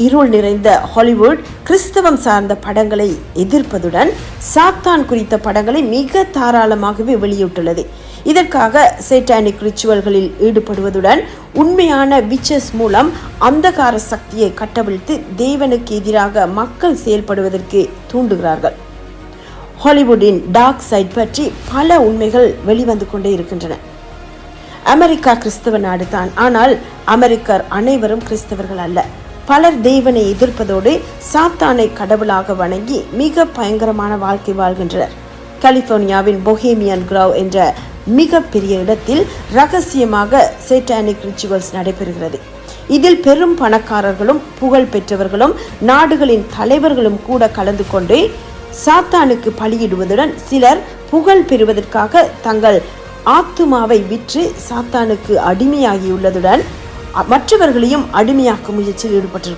இருள் நிறைந்த ஹாலிவுட் கிறிஸ்தவம் சார்ந்த படங்களை எதிர்ப்பதுடன் சாத்தான் குறித்த படங்களை மிக தாராளமாகவே வெளியிட்டுள்ளது. இதற்காக சேட்டானிக் ரிச்சுவல்களில் ஈடுபடுவதுடன் உண்மையான விச்சஸ் மூலம் அந்தகார சக்தியை கட்டவிழ்த்து தேவனுக்கு எதிராக மக்கள் செயல்படுவதற்கு தூண்டுகிறார்கள். ஹாலிவுட்டின் டார்க் சைட் பற்றி பல உண்மைகள் வெளிவந்து கொண்டே இருக்கின்றன. அமெரிக்கா கிறிஸ்தவ நாடு தான், ஆனால் அமெரிக்கர் அனைவரும் கிறிஸ்தவர்கள் அல்ல. பலர் தேவனை எதிர்ப்பதோடு சாத்தானை கடவுளாக வணங்கி மிக பயங்கரமான வாழ்க்கை வாழ்கின்றனர். கலிபோர்னியாவின் பொஹேமியன் கிராவ் என்ற மிக பெரிய இடத்தில் ரகசியமாக சேட்டானிக் ரிச்சுவல்ஸ் நடைபெறுகிறது. இதில் பெரும் பணக்காரர்களும் புகழ் பெற்றவர்களும் நாடுகளின் தலைவர்களும் கூட கலந்து கொண்டு சாத்தானுக்கு பலியிடுவதுடன் சிலர் புகழ் பெறுவதற்காக தங்கள் ஆத்துமாவை விற்று சாத்தானுக்கு அடிமையாகியுள்ளதுடன் மற்றவர்களையும் அடிமையாக்கும் முயற்சியில் ஈடுபட்டிருக்கிறார்.